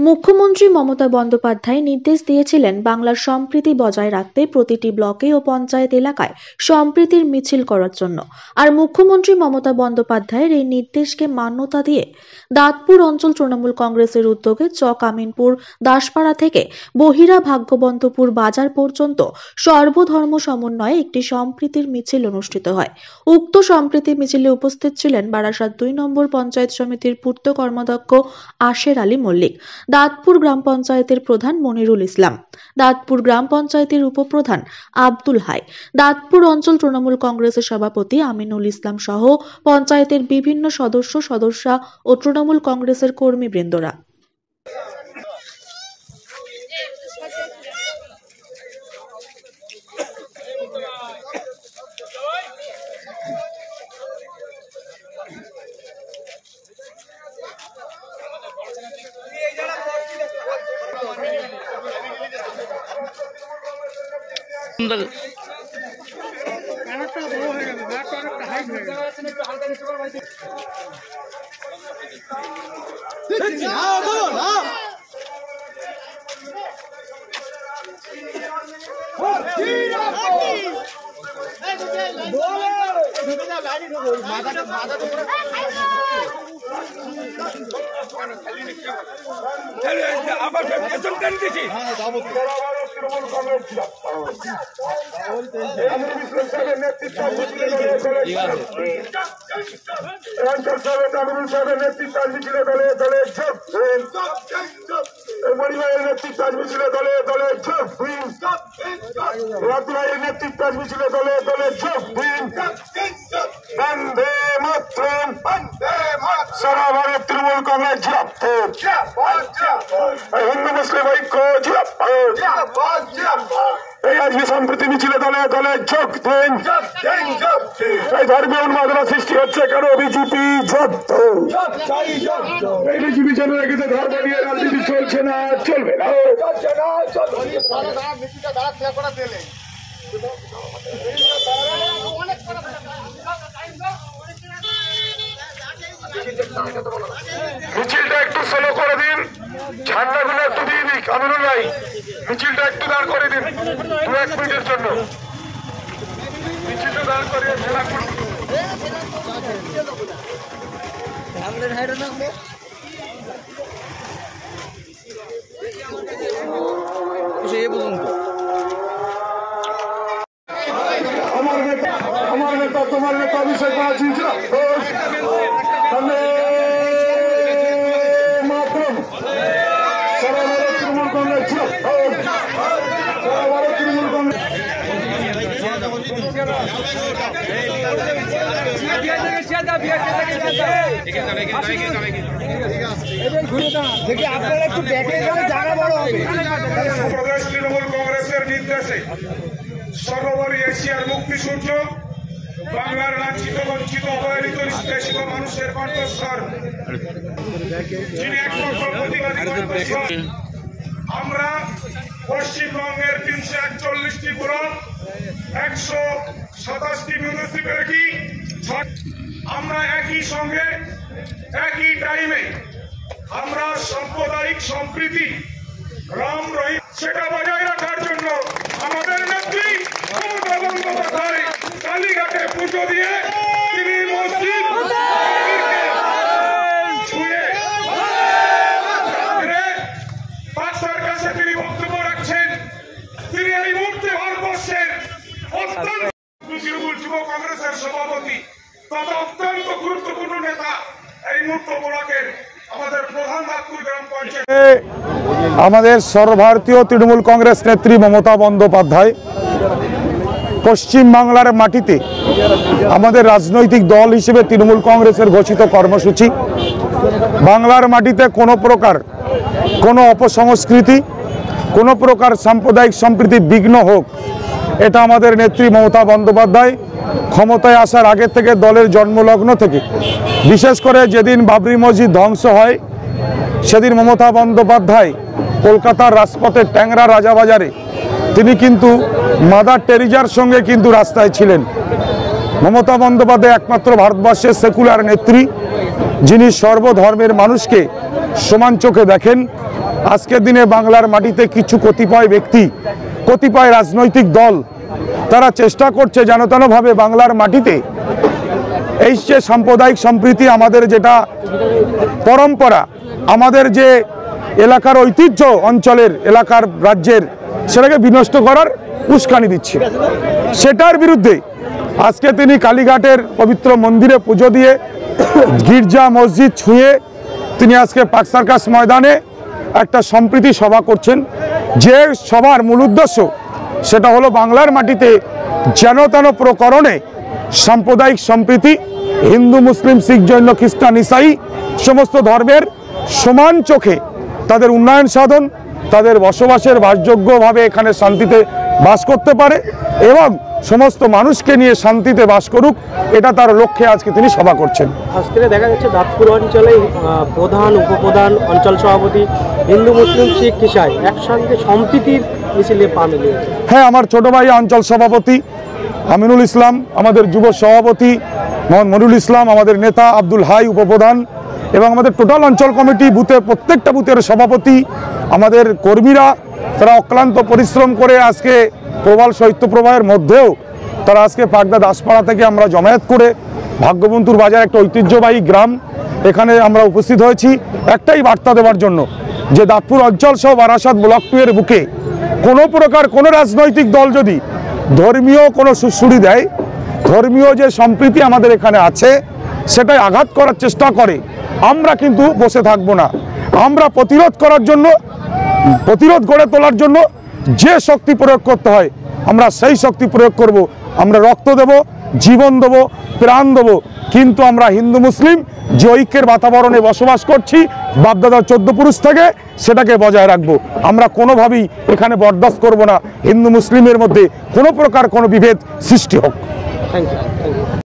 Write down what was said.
মুখ্যমন্ত্রী মমতা বন্দ্যোপাধ্যায় নির্দেশ দিয়েছিলেন বাংলার সম্প্রীতি বজায় রাখতে প্রতিটি ব্লকে ও পঞ্চায়েত এলাকায় সম্প্রীতির মিছিল করার জন্য। আর মুখ্যমন্ত্রী মমতা বন্দ্যোপাধ্যায়ের এই নির্দেশকে মান্যতা দিয়ে দাঁতপুর অঞ্চল তৃণমূল কংগ্রেসের উদ্যোগে চক আমিনপুর দাসপাড়া থেকে বহিরা ভাগ্যবন্তপুর বাজার পর্যন্ত সর্বধর্ম সমন্বয়ে একটি সম্প্রীতির মিছিল অনুষ্ঠিত হয়। উক্ত সম্প্রীতি মিছিলে উপস্থিত ছিলেন বারাসাত ২ নম্বর পঞ্চায়েত সমিতির পূর্ত কর্মাধ্যক্ষ আশের আলী মল্লিক, দাঁতপুর গ্রাম পঞ্চায়েতের প্রধান মনিরুল ইসলাম, দাঁতপুর গ্রাম পঞ্চায়েতের উপপ্রধান আব্দুল হাই, দাঁতপুর অঞ্চল তৃণমূল কংগ্রেসের সভাপতি আমিনুল ইসলাম সহ পঞ্চায়েতের বিভিন্ন সদস্যা ও তৃণমূল কংগ্রেসের কর্মীবৃন্দরা। সারা ভারত তৃণমূল কংগ্রেস হিন্দু মুসলিম ঐক্য এই আজকে সম্প্রীতি মিছিলে দলে দলে যোগ দিন। এই ধর্মীয় উন্মাদনা সৃষ্টি হচ্ছে কেন? বিজেপি এই বিজেপি যেন রেখেছে ধর্ম নিয়ে রাজনীতি চলছে না, চলবে না। মিছিলটা একটু স্লো করে দিন, ঝান্ডাগুলো একটু দিয়ে দিক। আমিনুল ভাই, মিছিলটা একটু দাঁড় করে দিন 2-1 মিনিটের জন্য। মিছিলটা দাঁড় করিয়ে খেলা করুন। আমার নেতা তোমার নেতা অভিষেক ব্যানার্জি তৃণমূল কংগ্রেসের নির্দেশে সর্বোপরি এশিয়ার মুক্তিসূর্য, বাংলার লাঞ্ছিত বঞ্চিত অবহেলিত নিষ্পেষিত মানুষের কণ্ঠস্বর, যিনি একমাত্র প্রতিবাদী কণ্ঠস্বর। আমরা পশ্চিমবঙ্গের 341টি ব্লক, 127টি মিউনিসিপ্যালিটি, আমরা একই সঙ্গে একই টাইমে আমরা সাম্প্রদায়িক সম্প্রীতি রাম রহিম সেটা বজায় রাখার জন্য আমাদের নেত্রী মমতা বন্দ্যোপাধ্যায় কালীঘাটে পুজো দিয়ে তিনি মসজিদ ছুঁয়ে বাচ্চার কাছে তিনি বক্তব্য রাখছেন। তিনি এই মুহূর্তে ভারতবর্ষের অত্যন্ত তৃণমূল যুব কংগ্রেসের সভাপতি তথা অত্যন্ত গুরুত্বপূর্ণ নেতা, এই মুহূর্ত ব্লকের আমাদের প্রধান দাঁতপুর গ্রাম পঞ্চায়েত আমাদের সর্বভারতীয় তৃণমূল কংগ্রেস নেত্রী মমতা বন্দ্যোপাধ্যায় পশ্চিম বাংলার মাটিতে আমাদের রাজনৈতিক দল হিসেবে তৃণমূল কংগ্রেসের ঘোষিত কর্মসূচি, বাংলার মাটিতে কোনো প্রকার কোনো অপসংস্কৃতি, কোনো প্রকার সাম্প্রদায়িক সম্প্রীতি বিঘ্ন হোক, এটা আমাদের নেত্রী মমতা বন্দ্যোপাধ্যায় ক্ষমতায় আসার আগে থেকে দলের জন্মলগ্ন থেকে, বিশেষ করে যেদিন বাবরি মসজিদ ধ্বংস হয় সেদিন মমতা বন্দ্যোপাধ্যায় কলকাতার রাজপথে ট্যাংরা রাজাবাজারে তিনি কিন্তু মাদার টেরিজার সঙ্গে কিন্তু রাস্তায় ছিলেন। মমতা বন্দ্যোপাধ্যায় একমাত্র ভারতবর্ষের সেকুলার নেত্রী, যিনি সর্বধর্মের মানুষকে সমান চোখে দেখেন আজকের দিনে বাংলার মাটিতে কিছু কতিপয় ব্যক্তি, কতিপয় রাজনৈতিক দল তারা চেষ্টা করছে যেন তেনভাবে বাংলার মাটিতে এই যে সাম্প্রদায়িক সম্প্রীতি, আমাদের যেটা পরম্পরা, আমাদের যে এলাকার ঐতিহ্য, অঞ্চলের এলাকার রাজ্যের, সেটাকে বিনষ্ট করার উস্কানি দিচ্ছে। সেটার বিরুদ্ধে আজকে তিনি কালীঘাটের পবিত্র মন্দিরে পুজো দিয়ে, গির্জা মসজিদ ছুঁয়ে তিনি আজকে পার্ক সার্কাস ময়দানে একটা সম্প্রীতি সভা করছেন। যে সভার মূল উদ্দেশ্য সেটা হলো বাংলার মাটিতে যেন তেন প্রকরণে সাম্প্রদায়িক সম্প্রীতি, হিন্দু মুসলিম শিখ জৈন খ্রিস্টান ইসাই সমস্ত ধর্মের সমান চোখে তাদের উন্নয়ন সাধন, তাদের বসবাসের বাসযোগ্যভাবে এখানে শান্তিতে বাস করতে পারে এবং সমস্ত মানুষকে নিয়ে শান্তিতে বাস করুক, এটা তার লক্ষ্যে আজকে তিনি সভা করছেন। আজকে দেখা যাচ্ছে দাঁতপুর অঞ্চলে প্রধান, উপপ্রধান, অঞ্চল সভাপতি, হিন্দু মুসলিম শিখ ইসাই একসঙ্গে সম্প্রীতির মিছিলে পা মিলিয়েছে। হ্যাঁ, আমার ছোট ভাই অঞ্চল সভাপতি আমিনুল ইসলাম, আমাদের যুব সভাপতি মোহাম্মদ মনিরুল ইসলাম, আমাদের নেতা আব্দুল হাই উপপ্রধান এবং আমাদের টোটাল অঞ্চল কমিটি বুথের প্রত্যেকটা বুথের সভাপতি, আমাদের কর্মীরা, তারা অক্লান্ত পরিশ্রম করে আজকে প্রবাল শৈত্যপ্রবাহের মধ্যেও তারা আজকে পাকদা দাসপাড়া থেকে আমরা জমায়েত করে ভাগ্যবন্তুর বাজার একটা ঐতিহ্যবাহী গ্রাম, এখানে আমরা উপস্থিত হয়েছি একটাই বার্তা দেওয়ার জন্য যে দাঁতপুর অঞ্চল সহ বারাসাত ব্লক 2 এর বুকে কোনো প্রকার কোনো রাজনৈতিক দল যদি ধর্মীয় কোনো সুড়সুড়ি দেয়, ধর্মীয় যে সম্প্রীতি আমাদের এখানে আছে সেটাই আঘাত করার চেষ্টা করে, আমরা কিন্তু বসে থাকবো না। আমরা প্রতিরোধ করার জন্য, প্রতিরোধ গড়ে তোলার জন্য যে শক্তি প্রয়োগ করতে হয় আমরা সেই শক্তি প্রয়োগ করব। আমরা রক্ত দেব, জীবন দেব, প্রাণ দেব, কিন্তু আমরা হিন্দু মুসলিম যে ঐক্যের বাতাবরণে বসবাস করছি বাপদাদার 14 পুরুষ থেকে, সেটাকে বজায় রাখবো। আমরা কোনোভাবেই এখানে বরদাস্ত করব না হিন্দু মুসলিমের মধ্যে কোনো প্রকার কোনো বিভেদ সৃষ্টি হোক। Thank you.